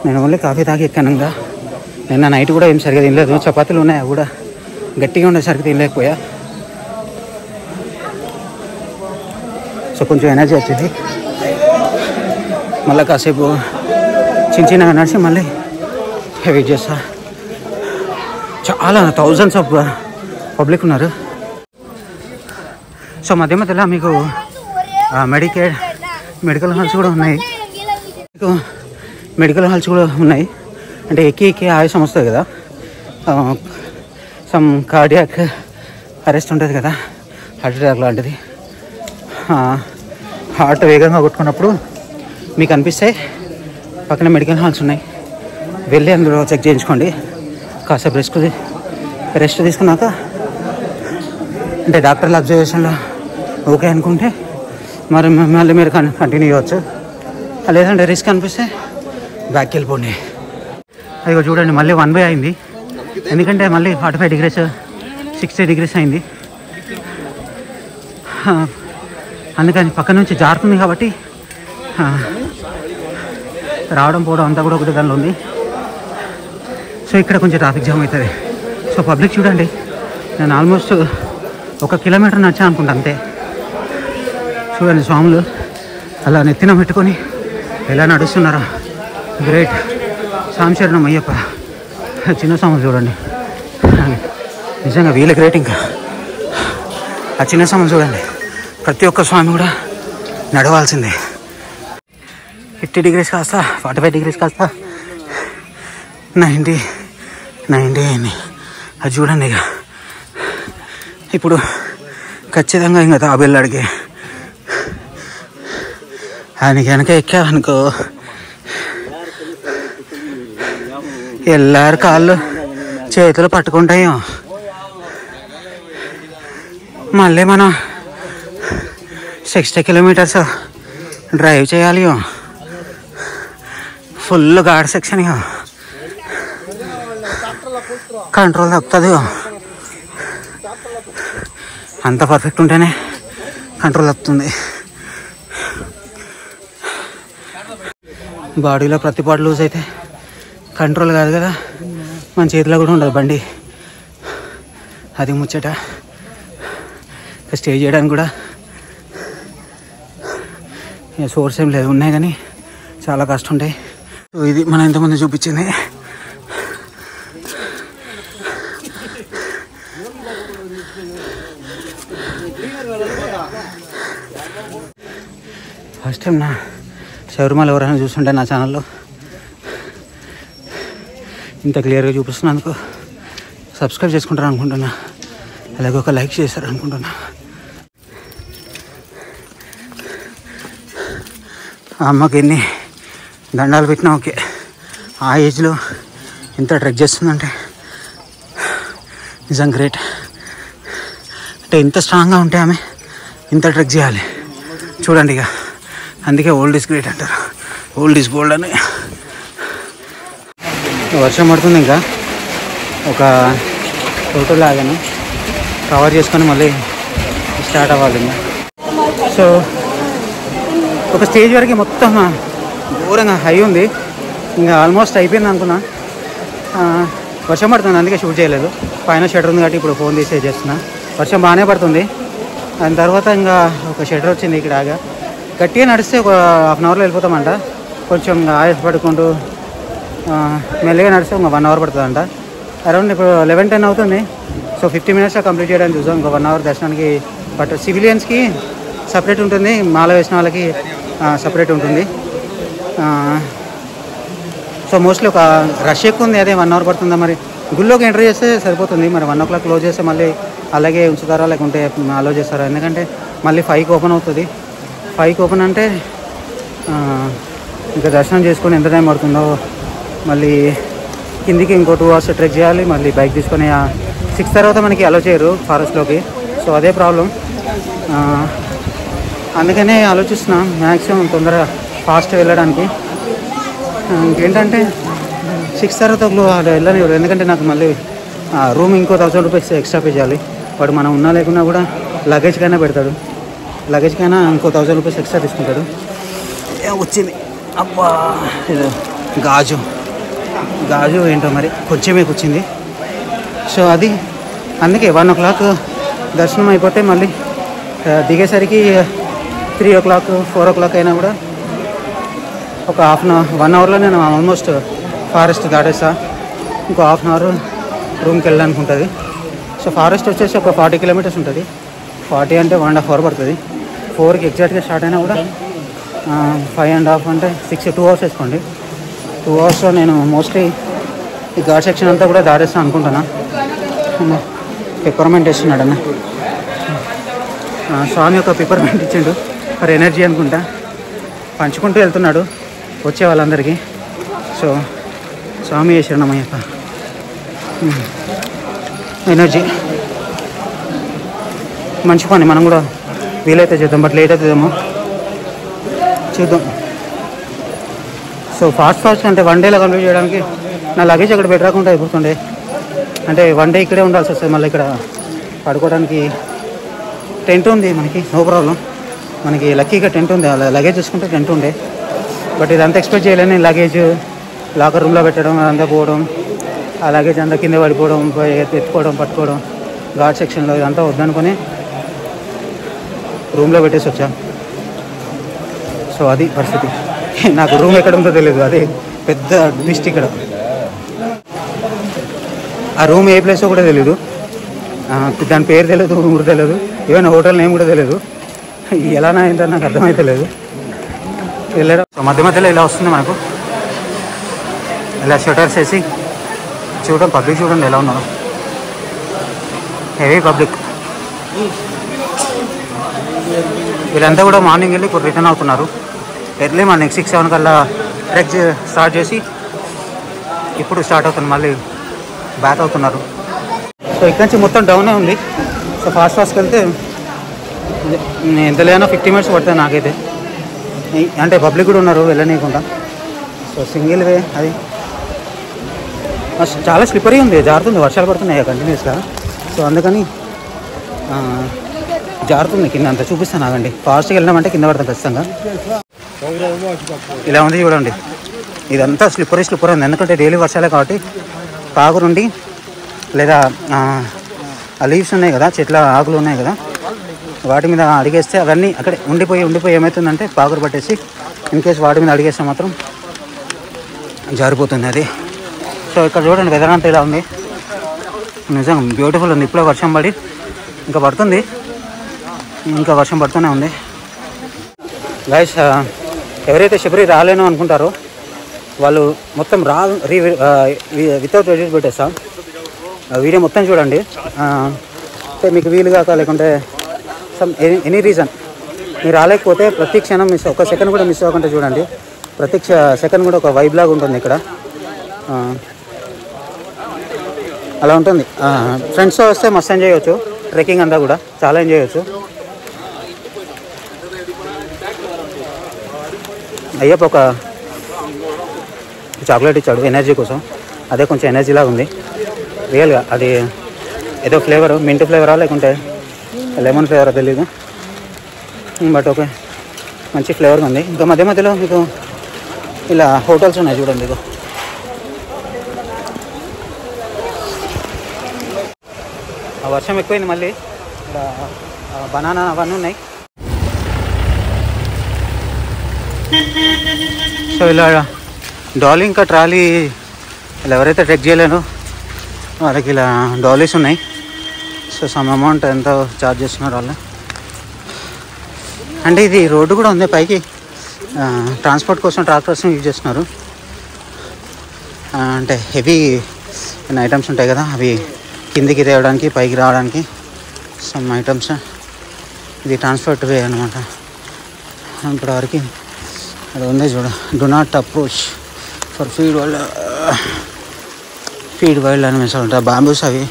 నేను ఓన్లీ కాఫీ తాగి ఎక్కాను కదా. నిన్న నైట్ కూడా ఏం సరిగ్గా తినలేదు. చపాతీలు ఉన్నాయి, అవి కూడా గట్టిగా ఉండేసరికి తినలేకపోయా. సో కొంచెం ఎనర్జీ వచ్చింది. మళ్ళీ కాసేపు చిన్నగా నడిచి మళ్ళీ వెయిట్ చేస్తా. చాలా థౌజండ్స్ ఆఫ్ పబ్లిక్ ఉన్నారు. సో మధ్య మధ్యలో మీకు మెడికల్ హాల్స్ కూడా ఉన్నాయి. మీకు మెడికల్ హాల్స్ కూడా ఉన్నాయి. అంటే ఎక్కి ఆయాసం వస్తుంది కదా, సమ్ కార్డియాక్ అరెస్ట్ ఉంటుంది కదా, హార్ట్ అటాక్ లాంటిది. హార్ట్ వేగంగా కొట్టుకున్నప్పుడు మీకు అనిపిస్తే పక్కన మెడికల్ హాల్స్ ఉన్నాయి. వెళ్ళి అందులో చెక్ చేయించుకోండి. కాసేపు రెస్ట్ తీసుకున్నాక, అంటే డాక్టర్ల అబ్జర్వేషన్లో ఓకే అనుకుంటే మళ్ళీ మీరు కంటిన్యూ చేయవచ్చు. లేదంటే రిస్క్ అనిపిస్తే బ్యాక్కి వెళ్ళిపోండి. అదిగో చూడండి, మళ్ళీ 1 అయింది. ఎందుకంటే మళ్ళీ 45 degrees, 60 degrees అయింది. అందుకని పక్క నుంచి జారుతుంది కాబట్టి రావడం పోవడం అంతా కూడా ఒకటి దానిలో ఉంది. సో ఇక్కడ కొంచెం ట్రాఫిక్ జామ్ అవుతుంది. సో పబ్లిక్ చూడండి, నేను ఆల్మోస్ట్ 1 kilometer నచ్చా అనుకుంటా అంతే. చూడండి స్వాములు అలా నెత్తిన పెట్టుకొని ఎలా నడుస్తున్నారా. గ్రేట్. సాంశరణం అయ్యప్ప. చిన్న స్వాములు చూడండి, నిజంగా వీళ్ళ గ్రేట్. ఇంకా ఆ చిన్న స్వాములు చూడండి, ప్రతి ఒక్క స్వామి కూడా నడవాల్సిందే. 50 degrees కాస్త 45 degrees కాస్త 90 అయింది. అది చూడండి. ఇక ఇప్పుడు ఖచ్చితంగా ఇంకా తాబేళ్ళడికి ఆయనకి వెనక ఎక్కావనుకో ఎల్లారు కాళ్ళు చేతులు పట్టుకుంటాయో. మళ్ళీ మనం 60 kilometers డ్రైవ్ చేయాలి. Full ghat section. కంట్రోల్ తప్పుతుంది. అంత పర్ఫెక్ట్ ఉంటేనే కంట్రోల్ తప్పుతుంది. బాడీలో ప్రతి పార్ట్ లూజ్ అయితే కంట్రోల్ కాదు కదా, మన చేతిలో కూడా ఉండదు బండి. అది ముచ్చట. స్టే చేయడానికి కూడా సోర్స్ ఏం లేదు, ఉన్నాయి కానీ చాలా కష్టం ఉంటాయి. సో ఇది మనం ఇంతకుముందు చూపించింది. ఫస్ట్ టైం నా శబరిమల ఎవరైనా చూస్తుంటే నా ఛానల్లో ఇంత క్లియర్గా చూపిస్తున్నందుకు సబ్స్క్రైబ్ చేసుకుంటారు అనుకుంటున్నా. అలాగే ఒక లైక్ చేస్తారు అనుకుంటున్నా. అమ్మకి ఎన్ని దండాలు పెట్టినా ఓకే. ఆ ఏజ్లో ఇంత ట్రెక్ చేస్తుందంటే నిజం గ్రేట్. అంటే ఇంత స్ట్రాంగ్గా ఉంటే ఆమె ఇంత ట్రెక్ చేయాలి. చూడండి ఇక అందుకే ఓల్డ్ ఈజ్ గ్రేట్ అంటారు, ఓల్డ్ ఈజ్ గోల్డ్ అని. వర్షం పడుతుంది, ఇంకా ఒక టోటల్ ఆగాను, కవర్ చేసుకొని మళ్ళీ స్టార్ట్ అవ్వాలి ఇంకా. సో ఒక స్టేజ్ వరకు మొత్తం ఘోరంగా హై ఉంది, ఇంకా ఆల్మోస్ట్ అయిపోయింది అనుకున్నా. వర్షం పడుతుంది, అందుకే షూట్ చేయలేదు. పైన షటర్ ఉంది కాబట్టి ఇప్పుడు ఫోన్ తీసి చేస్తున్నా. వర్షం బాగానే పడుతుంది. దాని తర్వాత ఇంకా ఒక షటర్ వచ్చింది ఇక్కడ ఆగా. గట్టిగా నడిస్తే ఒక హాఫ్ అన్ అవర్లో వెళ్ళిపోతామంట. కొంచెం ఆయాసపడుకుంటూ మెల్లిగా నడిస్తే ఇంకా 1 అవర్ పడుతుందంట. అరౌండ్ ఇప్పుడు 11-10 అవుతుంది. సో 50 మినిట్స్లో కంప్లీట్ చేయడానికి చూసాం. ఇంకా 1 అవర్ దర్శనానికి. బట్ సివిలియన్స్కి సపరేట్ ఉంటుంది, మాల వేసిన వాళ్ళకి సపరేట్ ఉంటుంది. సో మోస్ట్లీ ఒక రష్ ఎక్కువ ఉంది, అదే 1 అవర్ పడుతుందా. మరి గుళ్ళోకి ఎంటర్ చేస్తే సరిపోతుంది. మరి 1 o'clock క్లోజ్ చేస్తే మళ్ళీ అలాగే ఉంచుతారా లేకుంటే అలో చేస్తారా? ఎందుకంటే మళ్ళీ 5కి ఓపెన్ అవుతుంది. 5కి ఓపెన్ అంటే ఇంకా దర్శనం చేసుకొని ఎంత టైం పడుతుందో, మళ్ళీ కిందికి ఇంకో 2 hours ట్రెక్ చేయాలి, మళ్ళీ బైక్ తీసుకొని 6 తర్వాత మనకి అలో చేయరు ఫారెస్ట్లోకి. సో అదే ప్రాబ్లం. అందుకనే ఆలోచిస్తున్నాం మ్యాక్సిమం తొందరగా ఫాస్ట్ వెళ్ళడానికి. ఇంకేంటంటే 6 తర్వాత వెళ్ళనివ్వరు, ఎందుకంటే నాకు మళ్ళీ రూమ్ ఇంకో 1000 రూపీస్ ఎక్స్ట్రా పే చేయాలి. వాడు మనం ఉన్నా లేకున్నా కూడా లగేజ్కైనా పెడతాడు, లగేజ్కైనా ఇంకో 1000 రూపీస్ ఎక్స్ట్రా తీసుకుంటాడు. వచ్చింది అబ్బా, గాజు ఏంటో మరి కొంచెమే వచ్చింది. సో అది అందుకే 1 o'clock దర్శనం అయిపోతే మళ్ళీ దిగేసరికి 3 o'clock 4 o'clock అయినా కూడా ఒక 1 అవర్లో నేను ఆల్మోస్ట్ ఫారెస్ట్ దాటేస్తా. ఇంకో 1/2 అవర్ రూమ్కి వెళ్ళడానికి ఉంటుంది. సో ఫారెస్ట్ వచ్చేసి ఒక 40 kilometers ఉంటుంది. 40 అంటే 1.5 hour పడుతుంది. 4కి ఎగ్జాక్ట్గా స్టార్ట్ అయినా కూడా 5.5 అంటే 2 hours వేసుకోండి. 2 hours నేను మోస్ట్లీ ఈ ఘాట్ సెక్షన్ అంతా కూడా దాటేస్తాను అనుకుంటున్నా. పెప్పర్మెంట్ వేస్తున్నాడు అన్న, స్వామి ఒక పెప్పర్మెంట్ ఇచ్చిండు ఫర్ ఎనర్జీ అనుకుంటా. పంచుకుంటూ వెళ్తున్నాడు వచ్చే వాళ్ళందరికీ. సో స్వామి శరణమయ్యప్ప, ఎనర్జీ మంచి పని. మనం కూడా వీలైతే చేద్దాం, బట్ లేట్ అవుతుందేమో చూద్దాం. సో ఫాస్ట్ అంటే 1 dayలో కంప్లీట్ చేయడానికి నా లగేజ్ అక్కడ పెట్టరాకుండా అయిపోతుండే. అంటే 1 day ఇక్కడే ఉండాల్సి వస్తుంది. మళ్ళీ ఇక్కడ పడుకోవడానికి టెంట్ ఉంది మనకి, నో ప్రాబ్లం. మనకి లక్కీగా టెంట్ ఉంది, లగేజ్ చూసుకుంటే టెంట్ ఉండే. బట్ ఇదంతా ఎక్స్పెక్ట్ చేయలేని లగేజ్ లాకర్ రూమ్లో పెట్టడం, అదంతా పోవడం, ఆ లగేజ్ అంతా కింద పడిపోవడం, ఎత్తుకోవడం, పట్టుకోవడం ఘాట్ సెక్షన్లో, ఇదంతా వద్దనుకొని రూమ్లో పెట్టేసి వచ్చా. సో అది పరిస్థితి. నాకు రూమ్ ఎక్కడ ఉందో తెలియదు, అది పెద్ద ట్విస్ట్ ఇక్కడ. ఆ రూమ్ ఏ ప్లేసో కూడా తెలియదు, దాని పేరు తెలియదు, ఊరు తెలియదు, ఈవెన్ హోటల్ నేమ్ కూడా తెలియదు. ఎలానా అయిందో నాకు అర్థమైతే లేదు. వెళ్ళడం మధ్య మధ్యలో ఇలా వస్తుంది మనకు, ఇలా షటర్స్ వేసి చూడడం. పబ్లిక్ చూడండి ఎలా ఉన్నారు, హెవీ పబ్లిక్. వీళ్ళంతా కూడా మార్నింగ్ వెళ్ళి ఇప్పుడు రిటర్న్ అవుతున్నారు. ఎర్లీ మార్నింగ్ 6-7 కల్లా ట్రెక్ స్టార్ట్ చేసి ఇప్పుడు స్టార్ట్ అవుతుంది, మళ్ళీ బ్యాక్ అవుతున్నారు. సో ఇక్కడి నుంచి మొత్తం డౌనే ఉంది. సో ఫాస్ట్కి వెళ్తే ఎంత లేదన్నా 50 minutes పడుతుంది నాకైతే. అంటే పబ్లిక్ కూడా ఉన్నారు వెళ్ళనీయకుండా. సో సింగిల్ వే అది. చాలా స్లిప్పరీ ఉంది, జారుతుంది, వర్షాలు పడుతున్నాయి కంటిన్యూస్గా. సో అందుకని జారుతుంది కింద. అంతా చూపిస్తాను ఆగండి. ఫాస్ట్గా వెళ్ళినామంటే కింద పడతాం ఖచ్చితంగా. ఇలా ఉంది చూడండి, ఇదంతా స్లిప్పరీ ఉంది. ఎందుకంటే డైలీ వర్షాలే కాబట్టి పాకురుండి లేదా ఆ లీవ్స్ ఉన్నాయి కదా, చెట్ల ఆకులు ఉన్నాయి కదా, వాటి మీద అడిగేస్తే అవన్నీ అక్కడే ఉండిపోయి ఏమవుతుందంటే పాకురు పట్టేసి ఇన్ కేసు వాటి మీద అడిగేస్తే మాత్రం జారిపోతుంది అది. సో ఇక్కడ చూడండి వెదర్ అంతా ఇలా ఉంది, నిజంగా బ్యూటిఫుల్ ఉంది. ఇప్పుడే వర్షం పడి ఇంకా పడుతుంది, ఇంకా వర్షం పడుతూనే ఉంది. గైస్, ఎవరైతే శబరి రాలేను అనుకుంటారో వాళ్ళు మొత్తం వితౌట్ ఎడిట్ పెట్టేస్తా, వీడియో మొత్తం చూడండి. అంటే మీకు వీలు కాక లేకుంటే ఎనీ రీజన్ మీరు రాలేకపోతే ప్రతి క్షణం ఒక సెకండ్ కూడా మిస్ అవ్వకుండా చూడండి. ప్రతి సెకండ్ కూడా ఒక వైబ్ లాగా ఉంటుంది ఇక్కడ, అలా ఉంటుంది. ఫ్రెండ్స్తో వస్తే మస్తు ఎంజాయ్ చేయొచ్చు. ట్రెక్కింగ్ అంతా కూడా చాలా ఎంజాయ్ చేయొచ్చు. అయ్యప్ప ఒక చాక్లెట్ ఇచ్చాడు ఎనర్జీ కోసం. అదే కొంచెం ఎనర్జీలా ఉంది రియల్గా. అది ఏదో ఫ్లేవరు, మింట్ ఫ్లేవరా లేకుంటే లెమన్ ఫ్లేవరా తెలీదు, బట్ ఓకే మంచి ఫ్లేవర్గా ఉంది. ఇంకా మధ్య మధ్యలో మీకు ఇలా హోటల్స్ ఉన్నాయి చూడండి. ఇదో వర్షం ఎక్కువైంది మళ్ళీ. ఇక్కడ బనానా అవన్నీ ఉన్నాయి. సో ఇలా డాలీ ఇంకా ట్రాలీ ఇలా ఎవరైతే ట్రెక్ చేయలేనో వాళ్ళకి ఇలా డాలీస్ ఉన్నాయి. సో సమ్ అమౌంట్ ఎంతో ఛార్జ్ చేస్తున్నారు వాళ్ళు. అంటే ఇది రోడ్డు కూడా ఉంది పైకి, ట్రాన్స్పోర్ట్ కోసం ట్రాక్టర్స్ని యూజ్ చేస్తున్నారు. అంటే హెవీ ఐటమ్స్ ఉంటాయి కదా, అవి కిందికి తేవడానికి పైకి రావడానికి సమ్ ఐటమ్స్. ఇది ట్రాన్స్పోర్ట్ వే అనమాట. ఇప్పటి వరకు అది ఉంది చూడ, do not approach for feed wild animals ఉంటాయి. బాంబూస్ అవి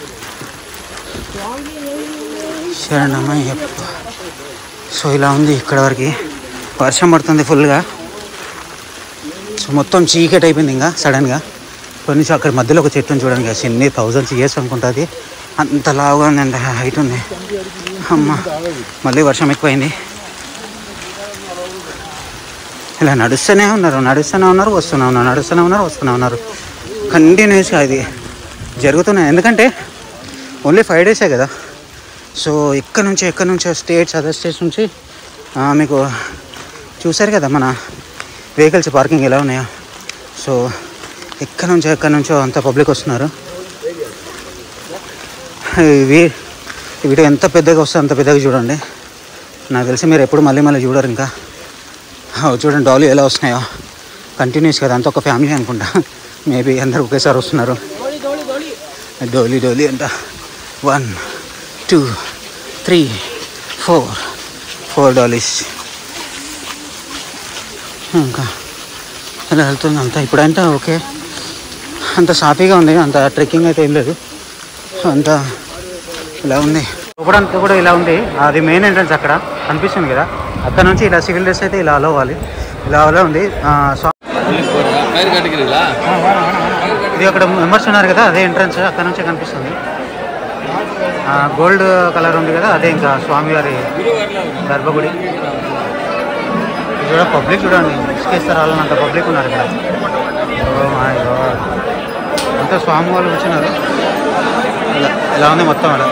శరణమయ్య. సో ఇలా ఉంది ఇక్కడ వరకు. వర్షం పడుతుంది ఫుల్గా. సో మొత్తం చీకటి అయిపోయింది ఇంకా సడన్గా. కొన్ని అక్కడ మధ్యలో ఒక చెట్టుని చూడండి, ఎన్ని 1000 years అనుకుంటుంది, అంత లావుగా ఉంది, అంత హైట్ ఉంది. అమ్మ మళ్ళీ వర్షం ఎక్కువైంది. ఇలా నడుస్తూనే ఉన్నారు వస్తూనే ఉన్నారు కంటిన్యూస్గా. ఇది జరుగుతున్నాయి ఎందుకంటే ఓన్లీ 5 days కదా. సో ఎక్కడి నుంచో స్టేట్స్, అదర్ స్టేట్స్ నుంచి మీకు చూసారు కదా మన వెహికల్స్ పార్కింగ్ ఎలా ఉన్నాయో. సో ఎక్కడి నుంచో అంత పబ్లిక్ వస్తున్నారు. వీడియో ఎంత పెద్దగా వస్తే అంత పెద్దగా చూడండి. నాకు తెలిసి మీరు ఎప్పుడు మళ్ళీ చూడరు. ఇంకా చూడండి డాలీ ఎలా వస్తున్నాయో కంటిన్యూస్ కదా. అంత ఒక ఫ్యామిలీ అనుకుంటా, మేబీ అందరు ఒకేసారి వస్తున్నారు. డోలీ అంట 1 2 3 4 డాలీస్. ఇంకా ఇలా వెళ్తుంది అంతా. ఇప్పుడంటే ఓకే, అంత సాఫీగా ఉంది, అంత ట్రెక్కింగ్ అయితే ఏం లేదు, అంతా ఇలా ఉంది. లోపడంతా కూడా ఇలా ఉంది. అది మెయిన్ ఎంట్రన్స్ అక్కడ కనిపిస్తుంది కదా, అక్కడ నుంచి ఇలా సివిల్ డ్రెస్ అయితే ఇలా అలో అవ్వాలి. ఇలా అలా ఉంది. ఇది అక్కడ మెంబర్స్ ఉన్నారు కదా, అదే ఎంట్రన్స్, అక్కడ నుంచే కనిపిస్తుంది. గోల్డ్ కలర్ ఉంది కదా, అదే ఇంకా స్వామివారి గర్భగుడి. చూడ పబ్లిక్ చూడండి, ఇసుకేస్తారు వాళ్ళని, అంత పబ్లిక్ ఉన్నారు ఇక్కడ. అంతా స్వామి వాళ్ళు వచ్చినారు. ఇలా ఉంది మొత్తం అలా.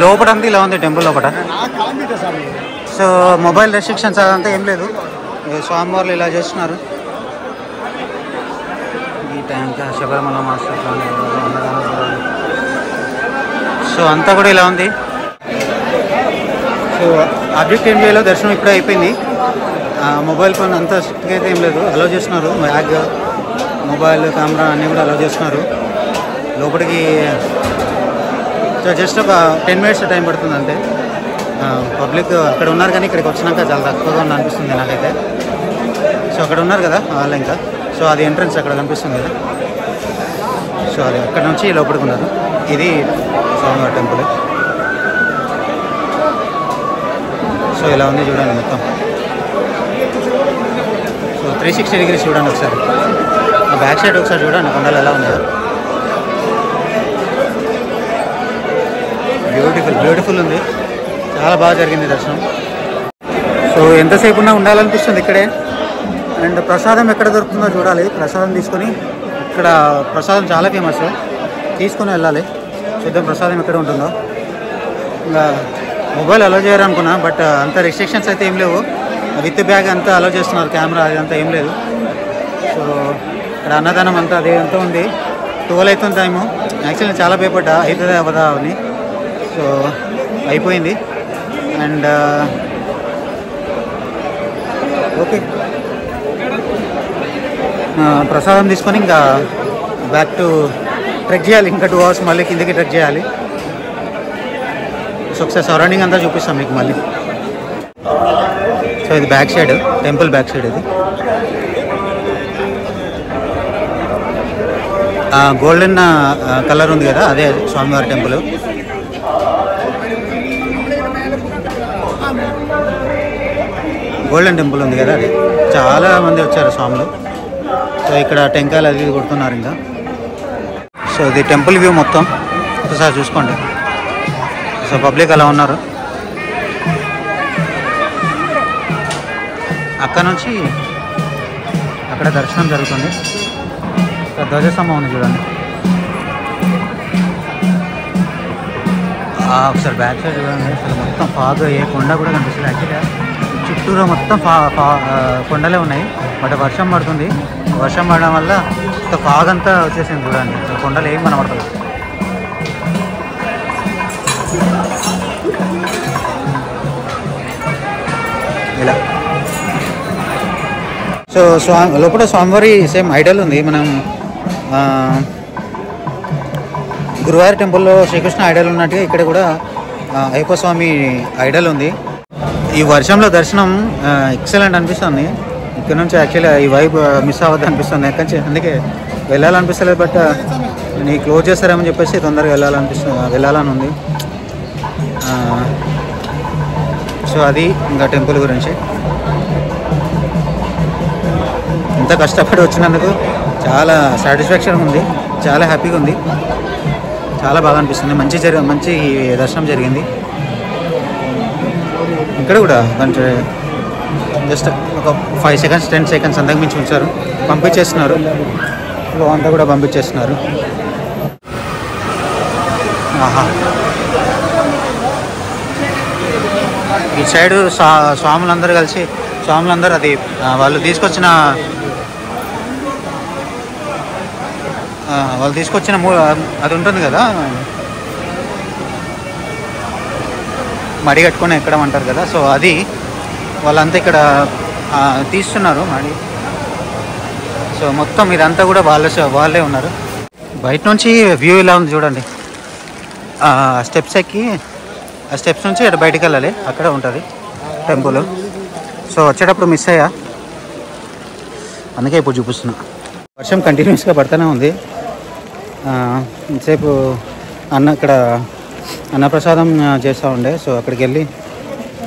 లోపలంతా ఇలా ఉంది టెంపుల్ లోపల. సో మొబైల్ రెస్ట్రిక్షన్స్ అదంతా ఏం లేదు. స్వామివార్లు ఇలా చేస్తున్నారు. ఈ టైంకి శబరిమల మాస్టర్. సో అంతా కూడా ఇలా ఉంది. సో ఆబ్జెక్ట్ ఏం చేయాలో దర్శనం ఇప్పుడే అయిపోయింది. మొబైల్ ఫోన్ అంతా స్ట్రిక్ట్గా అయితే ఏం లేదు, అలౌ చేస్తున్నారు. బ్యాగ్, మొబైల్, కెమెరా అన్నీ కూడా అలౌ చేస్తున్నారు లోపలికి. సో జస్ట్ ఒక 10 minutes టైం పడుతుంది అంతే. పబ్లిక్ అక్కడ ఉన్నారు కానీ ఇక్కడికి వచ్చినాక చాలా తక్కువగా ఉంది అనిపిస్తుంది నాకైతే. సో అక్కడ ఉన్నారు కదా వాళ్ళు ఇంకా. సో అది ఎంట్రన్స్ అక్కడ కనిపిస్తుంది కదా. సో అది అక్కడ నుంచి లోపలికి ఉన్నారు. ఇది స్వామివారి టెంపుల్. సో ఇలా ఉంది చూడండి మొత్తం. సో 360 degrees చూడండి ఒకసారి. బ్యాక్ సైడ్ ఒకసారి చూడండి కొండలు ఎలా ఉన్నాయో. బ్యూటిఫుల్ ఉంది. చాలా బాగా జరిగింది దర్శనం. సో ఎంతసేపు ఉన్నా ఉండాలనిపిస్తుంది ఇక్కడే. అండ్ ప్రసాదం ఎక్కడ దొరుకుతుందో చూడాలి. ప్రసాదం తీసుకొని, ఇక్కడ ప్రసాదం చాలా ఫేమస్, తీసుకొని వెళ్ళాలి. చూద్దాం ప్రసాదం ఎక్కడ ఉంటుందో. ఇంకా మొబైల్ అలౌ చేయాలనుకున్నా, బట్ అంత రిస్ట్రిక్షన్స్ అయితే ఏం లేవు. విత్ బ్యాగ్ అంతా అలౌ చేస్తున్నారు, కెమెరా అదంతా ఏం లేదు. సో ఇక్కడ అన్నదానం అంతా అది అంతా ఉంది. 12 అవుతుంది టైము. యాక్చువల్లీ చాలా భయపడ్డా అవుతుందా అవ్వదా అని. సో అయిపోయింది. అండ్ ఓకే, ప్రసాదం తీసుకొని ఇంకా బ్యాక్ టు ట్రెక్ చేయాలి. ఇంకా 2 hours మళ్ళీ కిందకి ట్రెక్ చేయాలి. సో ఒకసారి సరౌండింగ్ అంతా చూపిస్తాం మీకు మళ్ళీ. సో ఇది back side, temple back side. ఇది గోల్డెన్ కలర్ ఉంది కదా, అదే స్వామివారి టెంపుల్. గోల్డెన్ టెంపుల్ ఉంది కదా, అది చాలా మంది వచ్చారు స్వాములు. సో ఇక్కడ టెంకాయలు అది కొడుతున్నారు ఇంకా. సో ఇది టెంపుల్ వ్యూ మొత్తం ఒకసారి చూసుకోండి. సో పబ్లిక్ అలా ఉన్నారు. అక్కడ నుంచి అక్కడ దర్శనం జరుగుతుంది. ఇక్కడ ధ్వజస్తంభం ఉంది చూడండి. ఒకసారి బ్యాక్ సైడ్ చూడండి. అసలు మొత్తం ఫాగ్, ఏ కొండ కూడా కనిపిస్తుంది. యాక్చువల్గా చుట్టూరా మొత్తం కొండలే ఉన్నాయి. బట్ వర్షం పడుతుంది. వర్షం పడడం వల్ల ఫాగ్ అంతా వచ్చేసింది చూడండి. అసలు కొండలు ఏం కనబడతాయి. ఇలా సో లోపల స్వామివారి సేమ్ ఐడల్ ఉంది. మనం గురువారి టెంపుల్లో శ్రీకృష్ణ ఐడల్ ఉన్నట్టుగా ఇక్కడ కూడా అయ్యప్ప స్వామి ఐడల్ ఉంది. ఈ వర్షంలో దర్శనం ఎక్సలెంట్ అనిపిస్తుంది. ఇక్కడ నుంచి యాక్చువల్లీ ఈ వైబ్ మిస్ అవ్వద్దు అనిపిస్తుంది. అందుకే వెళ్ళాలనిపిస్తలేదు. బట్ నీ క్లోజ్ చేస్తారేమని చెప్పేసి తొందరగా వెళ్ళాలని ఉంది. సో అది ఇంకా టెంపుల్ గురించి. ఇంత కష్టపడి వచ్చినందుకు చాలా సాటిస్ఫాక్షన్ ఉంది. చాలా హ్యాపీగా ఉంది. చాలా బాగా అనిపిస్తుంది. మంచి దర్శనం జరిగింది. ఇక్కడ కూడా కొంచెం జస్ట్ ఒక 5 seconds 10 seconds అంతకు మించి ఉంచారు. పంపించేస్తున్నారు. ఫ్లో అంతా కూడా పంపించేస్తున్నారు. ఆహా, ఈ సైడు స్వాములందరూ కలిసి అది వాళ్ళు తీసుకొచ్చిన అది ఉంటుంది కదా, మడి కట్టుకొని ఎక్కడం అంటారు కదా. సో అది వాళ్ళంతా ఇక్కడ తీస్తున్నారు మడి. సో మొత్తం ఇదంతా కూడా వాళ్ళే ఉన్నారు. బయట నుంచి వ్యూ ఇలా ఉంది చూడండి. స్టెప్స్ ఎక్కి ఆ స్టెప్స్ నుంచి ఇక్కడ బయటికి వెళ్ళాలి. అక్కడ ఉంటుంది టెంపుల్. సో వచ్చేటప్పుడు మిస్ అయ్యా, అందుకే ఇప్పుడు చూపిస్తున్నా. వర్షం కంటిన్యూస్గా పడుతూనే ఉంది. ఇంతసేపు ఇక్కడ అన్నప్రసాదం చేస్తూ ఉండే. సో అక్కడికి వెళ్ళి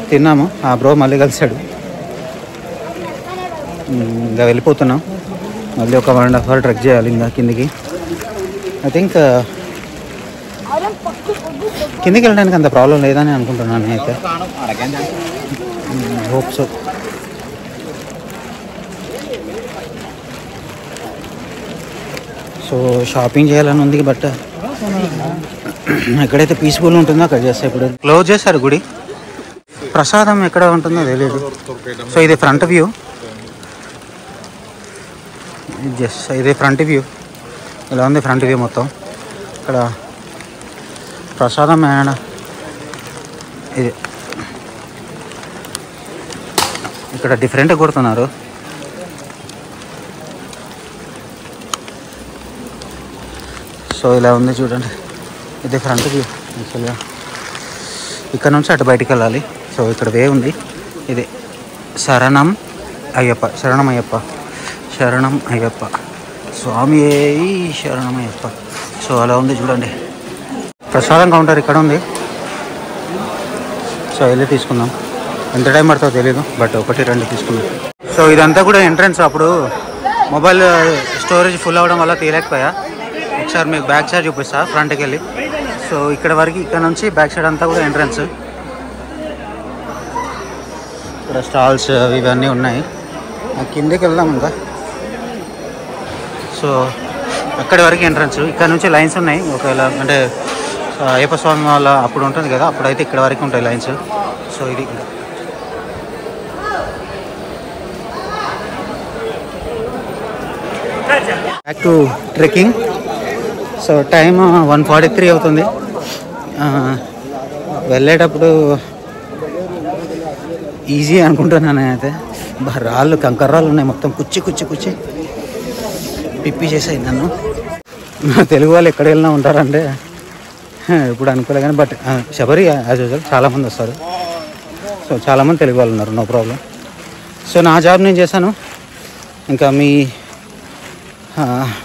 తిన్నాము. ఆ బ్రో మళ్ళీ కలిసాడు. ఇంకా వెళ్ళిపోతున్నాం. మళ్ళీ ఒక 1.5 hour ట్రెక్ చేయాలి ఇంకా కిందికి. ఐ థింక్ కిందికి వెళ్ళడానికి అంత ప్రాబ్లం లేదని అనుకుంటున్నాను అయితే. Hope so. సో షాపింగ్ చేయాలని ఉంది. బట్ ఎక్కడైతే పీస్ఫుల్ ఉంటుందో అక్కడ చేస్తే. ఇప్పుడు క్లోజ్ చేశారు గుడి. ప్రసాదం ఎక్కడ ఉంటుందో తెలియదు. సో ఇది ఫ్రంట్ వ్యూ. ఇది ఫ్రంట్ వ్యూ. ఇలా ఉంది ఫ్రంట్ వ్యూ మొత్తం. ఇక్కడ ప్రసాదం ఇది ఇక్కడ డిఫరెంట్గా కొడుతున్నారు. సో ఇలా ఉంది చూడండి. ఇది ఫ్రంట్ వ్యూ. యాక్చువల్గా ఇక్కడ నుంచి అటు బయటికి వెళ్ళాలి. సో ఇక్కడ వే ఉంది. ఇది శరణం అయ్యప్ప స్వామి శరణం అయ్యప్ప. సో అలా ఉంది చూడండి. ప్రసాదం కౌంటర్ ఇక్కడ ఉంది. సో వెళ్ళి తీసుకుందాం. ఎంత టైం పడుతుందో తెలీదు. బట్ 1-2 తీసుకుందాం. సో ఇదంతా కూడా ఎంట్రన్స్. అప్పుడు మొబైల్ స్టోరేజ్ ఫుల్ అవ్వడం వల్ల తీయలేకపోయా. ఒకసారి మీకు బ్యాక్ సైడ్ చూపిస్తా ఫ్రంట్కి వెళ్ళి. సో ఇక్కడ వరకు, ఇక్కడ నుంచి బ్యాక్ సైడ్ అంతా కూడా ఎంట్రన్స్. ఇక్కడ స్టాల్స్ ఇవన్నీ ఉన్నాయి. కిందకి వెళ్దాం ఇంకా. సో అక్కడి వరకు ఎంట్రన్స్. ఇక్కడ నుంచి లైన్స్ ఉన్నాయి. ఒకవేళ అంటే అయ్యప్ప స్వామి వాళ్ళ అప్పుడు ఉంటుంది కదా, అప్పుడైతే ఇక్కడ వరకు ఉంటాయి లైన్స్. సో ఇది back to trekking. So time 1:43 అవుతుంది. వెళ్ళేటప్పుడు ఈజీ అనుకుంటున్నాను నేనైతే. రాళ్ళు, కంకర రాళ్ళు ఉన్నాయి మొత్తం. కుచ్చి పిప్పి చేసాయి నన్ను. తెలుగు వాళ్ళు ఎక్కడ వెళ్ళినా ఉంటారంటే ఇప్పుడు అనుకోలే కానీ. బట్ శబరి యాజ్ యూజువల్ చాలామంది వస్తారు. సో చాలామంది తెలుగు వాళ్ళు ఉన్నారు. No problem. సో నా జాబ్ నేను చేశాను. ఇంకా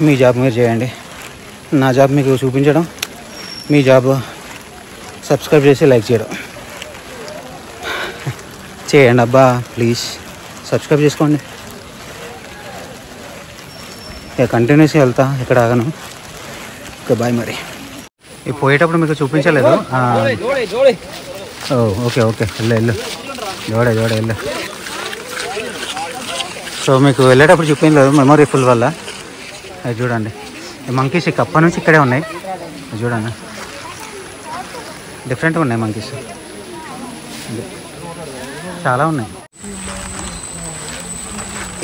మీ జాబ్ మీరు చేయండి. నా జాబ్ మీకు చూపించడం, మీ జాబ్ సబ్స్క్రైబ్ చేసి లైక్ చేయడం చేయండి అబ్బా ప్లీజ్. సబ్స్క్రైబ్ చేసుకోండి. ఇక కంటిన్యూస్గా వెళ్తా, ఇక్కడ ఆగను. Okay bye. మరి ఈ పోయేటప్పుడు మీకు చూపించలేదు. ఓకే ఓకే వెళ్ళు జోడే వెళ్ళు. సో మీకు వెళ్ళేటప్పుడు చూపించలేదు మెమొరీ ఫుల్ వల్ల. అది చూడండి, ఈ మంకీస్ ఇక అప్పటి నుంచి ఇక్కడే ఉన్నాయి. అది చూడండి, డిఫరెంట్గా ఉన్నాయి మంకీస్, చాలా ఉన్నాయి.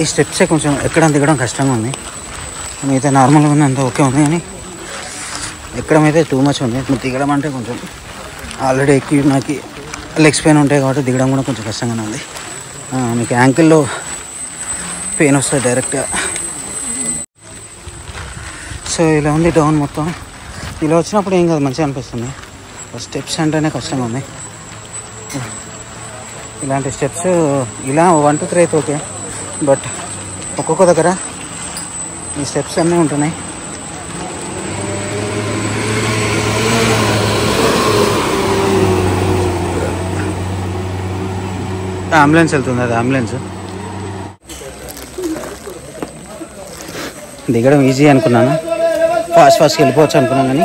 ఈ స్టెప్సే కొంచెం ఎక్కడం దిగడం కష్టంగా ఉంది. మిగతా నార్మల్గా ఉంది, అంతా ఓకే ఉంది. కానీ ఎక్కడం అయితే టూ మచ్ ఉంది. దిగడం అంటే కొంచెం ఆల్రెడీ ఎక్కి నాకు లెగ్స్ పెయిన్ ఉంటాయి కాబట్టి దిగడం కూడా కొంచెం కష్టంగానే ఉంది. మీకు యాంకిల్లో పెయిన్ వస్తుంది డైరెక్ట్గా. సో ఇలా ఉంది డౌన్ మొత్తం. ఇలా వచ్చినప్పుడు ఏం కాదు, మంచిగా అనిపిస్తుంది. స్టెప్స్ అంటేనే కష్టంగా ఉంది. ఇలాంటి స్టెప్స్ ఇలా 1 to 3 అయితే ఓకే, బట్ ఒక్కొక్క దగ్గర ఈ స్టెప్స్ అన్నీ ఉంటున్నాయి. అంబులెన్స్ వెళ్తుంది, అది అంబులెన్స్. దిగడం ఈజీ అనుకున్నాను, ఫాస్ట్గా వెళ్ళిపోవచ్చు అనుకున్నాను. కానీ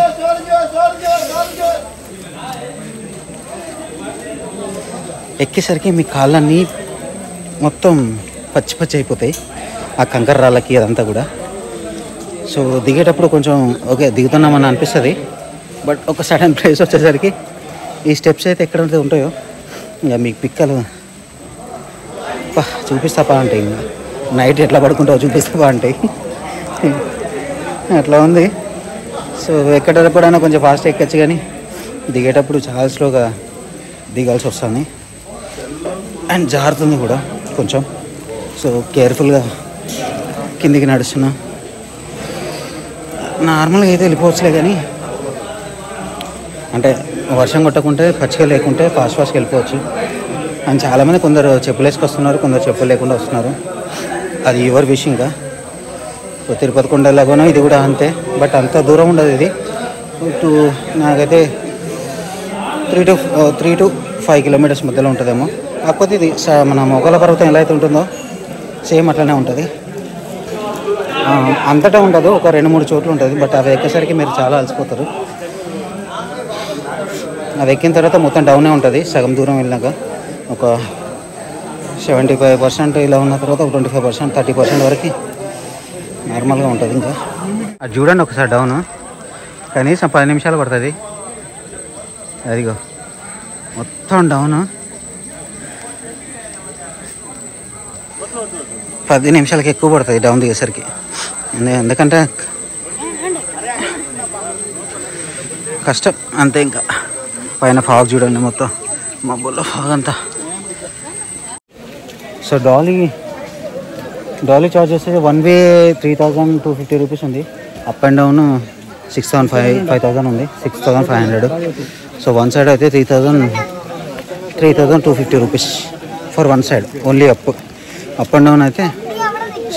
ఎక్కేసరికి మీ కాళ్ళన్నీ మొత్తం పచ్చి పచ్చి అయిపోతాయి, ఆ కంకర రాళ్ళకి అదంతా కూడా. సో దిగేటప్పుడు కొంచెం ఓకే దిగుతున్నామని అనిపిస్తుంది, బట్ ఒక సడన్ ప్లేస్ వచ్చేసరికి ఈ స్టెప్స్ అయితే ఎక్కడైతే ఉంటాయో ఇంకా మీకు పిక్కలు చూపిస్తాపా ఉంటాయి. ఇంకా నైట్ ఎట్లా పడుకుంటావో చూపిస్తాపా ఉంటాయి. అట్లా ఉంది. సో ఎక్కడైనా కొంచెం ఫాస్ట్ ఎక్కచ్చు, కానీ దిగేటప్పుడు చాలా స్లోగా దిగాల్సి వస్తుంది అండ్ జారుతుంది కూడా కొంచెం. సో కేర్ఫుల్గా కిందికి నడుస్తున్నా. నార్మల్గా అయితే వెళ్ళిపోవచ్చులే, కానీ అంటే వర్షం కొట్టకుంటే పచ్చిగా లేకుంటే ఫాస్ట్గా వెళ్ళిపోవచ్చు. అండ్ చాలామంది కొందరు చెప్పులు వేసుకొస్తున్నారు, కొందరు చెప్పులు లేకుండా వస్తున్నారు. అది ఎవరి విష్. ఇంకా తిరుపతి కొండలాగానో ఇది కూడా అంతే, బట్ అంత దూరం ఉండదు ఇది. నాకైతే 3 to 5 kilometers మధ్యలో ఉంటుందేమో. కాకపోతే ఇది మన మొగల పర్వతం ఎలా అయితే ఉంటుందో సేమ్ అట్లనే ఉంటుంది. అంతటా ఉండదు, ఒక 2-3 చోట్ల ఉంటుంది. బట్ అవి ఎక్కేసరికి మీరు చాలా అలసిపోతారు. అది ఎక్కిన తర్వాత మొత్తం డౌనే ఉంటుంది. సగం దూరం వెళ్ళినాక ఒక 75% ఇలా ఉన్న తర్వాత ఒక 25%, 30% వరకు నార్మల్గా ఉంటుంది. ఇంకా అది చూడండి ఒకసారి డౌను, కనీసం 10 నిమిషాలు పడుతుంది. అదిగో మొత్తం డౌను 10 నిమిషాలకి ఎక్కువ పడుతుంది డౌన్ దిగేసరికి. ఎందుకంటే కష్టం అంతే. ఇంకా పైన ఫాగ్ చూడండి, మొత్తం మబ్బుల్లో ఫాగ్ అంతా. సో డాలీ చార్జ్ చేస్తే 1 way 3,250 రూపీస్ ఉంది. అప్ అండ్ డౌన్ 5,000 ఉంది, 6,500. సో వన్ సైడ్ అయితే 3,250 rupees for one side only. Up and down అయితే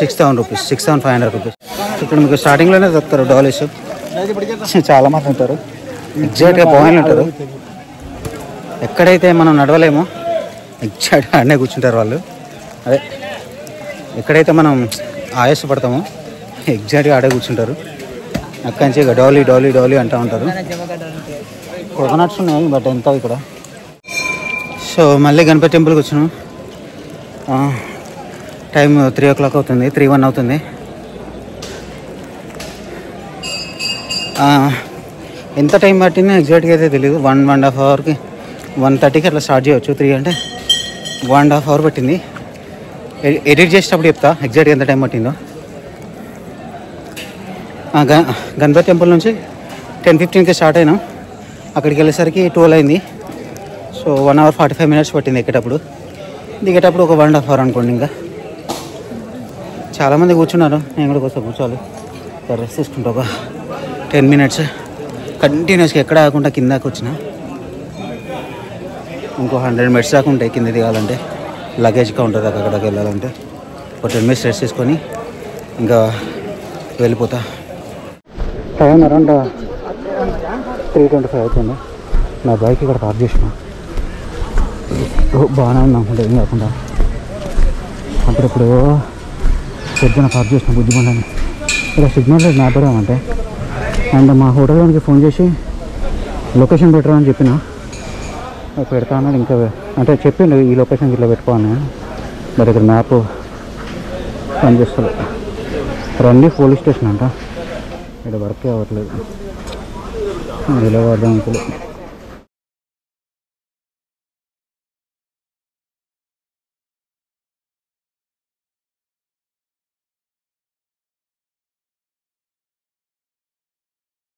6,000 రూపీస్, 6,500 రూపీస్. ఇక్కడ మీకు స్టార్టింగ్లోనే దొరుకుతారు డాలీస్. చాలామంది ఉంటారు, ఎగ్జాక్ట్గా పాయింట్లు ఉంటారు. ఎక్కడైతే మనం నడవలేమో ఎగ్జాక్ట్గా అన్నీ కూర్చుంటారు వాళ్ళు. అదే ఎక్కడైతే మనం ఆయాసపడతామో ఎగ్జాక్ట్గా ఆడే కూర్చుంటారు. అక్కడి నుంచి ఇక డాలీ డాలీ డాలీ అంటూ ఉంటారు. కోకోనట్స్ ఉన్నాయి, బట్ ఎంత ఇక్కడ. సో మళ్ళీ గణపతి టెంపుల్కి వచ్చినాం. టైం 3 o'clock అవుతుంది, 3:01 అవుతుంది. ఎంత టైం పట్టిందో ఎగ్జాక్ట్గా అయితే తెలియదు. 1.5 hourకి 1:30కి అట్లా స్టార్ట్ చేయవచ్చు. 3 అంటే 1.5 hour పట్టింది. ఎడిట్ చేసేటప్పుడు చెప్తా ఎగ్జాక్ట్గా ఎంత టైం పట్టిందో. గణపతి టెంపుల్ నుంచి 10:15కి స్టార్ట్ అయినాం. అక్కడికి వెళ్ళేసరికి 12 అయింది. సో 1 hour 45 minutes పట్టింది ఎక్కేటప్పుడు. దిగేటప్పుడు ఒక 1.5 hour అనుకోండి. ఇంకా చాలామంది కూర్చున్నారు, నేను కూడా కోసం కూర్చోవాలి. రెస్ట్ తీసుకుంటా ఒక 10 minutes కంటిన్యూస్గా ఎక్కడ ఆగకుండా కిందకి వచ్చిన. ఇంకో 100 minutes దాకా ఉంటాయి కింద దిగాలంటే, లగేజ్ కౌంటర్ దాకా అక్కడికి వెళ్ళాలంటే. ఒక 10 minutes రెస్ట్ తీసుకొని ఇంకా వెళ్ళిపోతా. టైం అరౌండ్ 3:25 అవుతుంది. నా బైక్ ఇక్కడ పార్క్ చేసిన. బాగానే ఉంది అనుకుంటా, ఏం కాకుండా. అప్పుడప్పుడు పొద్దున పార్క్ చేసిన బుద్ధిమండని ఇక్కడ సిగ్నల్ లేదు నాపడమంటే. అండ్ మా హోటల్లోనికి ఫోన్ చేసి లొకేషన్ పెట్టరా అని చెప్పిన, పెడతా అన్నాడు. ఇంకా అంటే చెప్పిండు ఈ లొకేషన్కి ఇట్లా పెట్టుకోవాలి, బట్ ఇక్కడ మ్యాప్ పనిచేస్తుంది. రండి పోలీస్ స్టేషన్ అంట, ఇక్కడ వర్కే అవ్వట్లేదు. ఇలా అర్థం అవుతుంది.